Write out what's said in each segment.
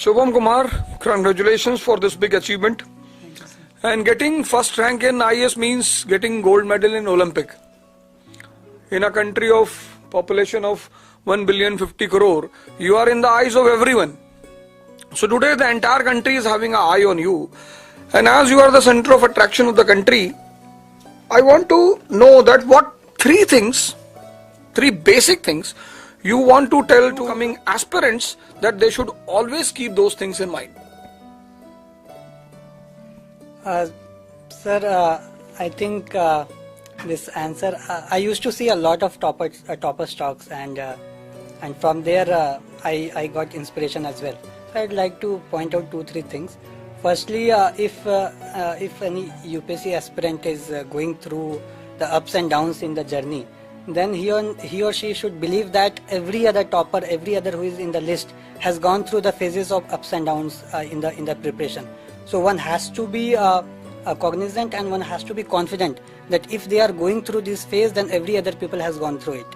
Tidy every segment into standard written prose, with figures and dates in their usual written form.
Shubham Kumar, congratulations for this big achievement. And getting first rank in IAS means getting gold medal in Olympic. In a country of population of 1,050 crore, you are in the eyes of everyone. So today the entire country is having an eye on you. And as you are the center of attraction of the country, I want to know that what three basic things you want to tell to coming aspirants that they should always keep those things in mind. Sir, I think this answer, I used to see a lot of topper stocks, and from there I got inspiration as well. So I'd like to point out 2-3 things. Firstly, if any UPSC aspirant is going through the ups and downs in the journey, then he or she should believe that every other topper, every other who is in the list has gone through the phases of ups and downs in the preparation. So one has to be cognizant, and one has to be confident that if they are going through this phase, then every other people has gone through it.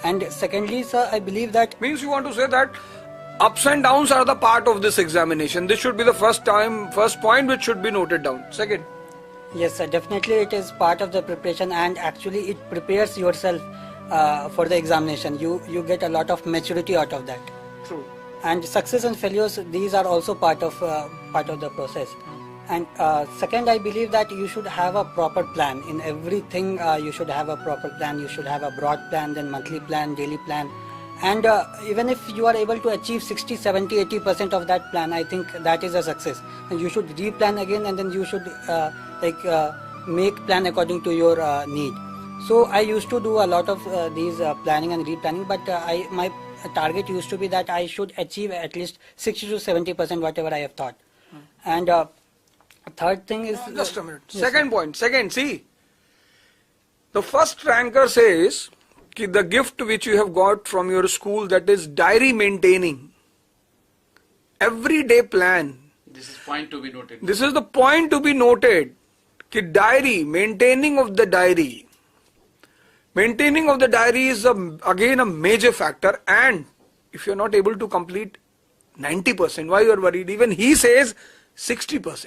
And secondly, sir, I believe that means you want to say that ups and downs are the part of this examination. This should be the first point which should be noted down. Second. Yes, sir, definitely it is part of the preparation, and actually it prepares yourself for the examination. You get a lot of maturity out of that. True. And success and failures, these are also part of the process. And second, I believe that you should have a proper plan in everything. You should have a proper plan. You should have a broad plan, then monthly plan, daily plan. And even if you are able to achieve 60, 70, 80% of that plan, I think that is a success. And you should replan again, and then you should make plan according to your need. So I used to do a lot of these planning and replanning, but my target used to be that I should achieve at least 60 to 70% whatever I have thought. And third thing is just a minute. Yes, Second point. See, the first ranker says the gift which you have got from your school, that is diary maintaining, everyday plan. This is point to be noted. This is the point to be noted. Diary, maintaining of the diary. Maintaining of the diary is again a major factor, and if you are not able to complete 90%, why you are worried? Even he says 60%.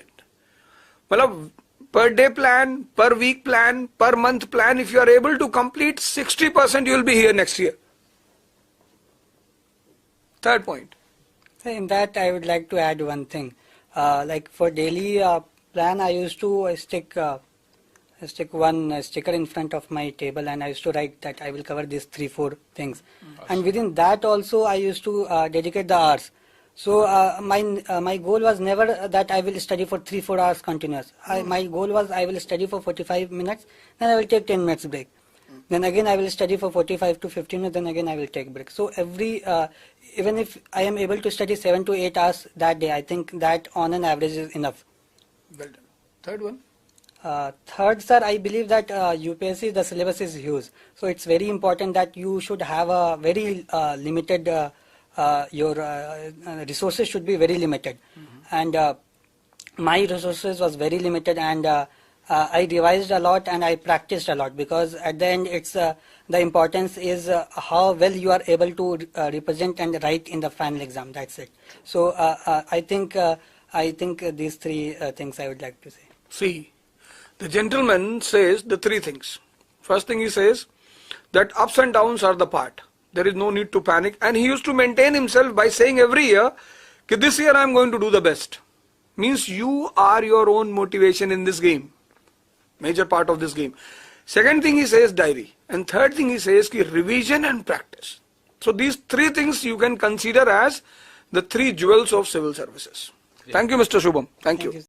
Well, per day plan, per week plan, per month plan, if you are able to complete 60%, you will be here next year. Third point. in that I would like to add one thing. Like for daily plan, I used to stick one sticker in front of my table, and I used to write that I will cover these 3-4 things. And within that also I used to dedicate the hours. So my goal was never that I will study for 3-4 hours continuous. My goal was I will study for 45 minutes, then I will take 10 minutes break. Then again I will study for 45 to 15 minutes, then again I will take break. So every, even if I am able to study 7 to 8 hours that day, I think that on an average is enough. Well done. Third one. Third, sir, I believe that UPSC, the syllabus is huge. So it's very important that you should have a very limited, your resources should be very limited. And my resources was very limited, and I revised a lot and I practiced a lot, because at the end it's the importance is how well you are able to represent and write in the final exam. That's it. So I think these 3 things I would like to say. See, the gentleman says the 3 things. First thing he says that ups and downs are the part. There is no need to panic, and he used to maintain himself by saying every year, this year I am going to do the best. Means you are your own motivation in this game. Major part of this game. Second thing he says diary, and third thing he says revision and practice. So these 3 things you can consider as the 3 jewels of civil services. Thank you, Mr. Shubham. Thank you.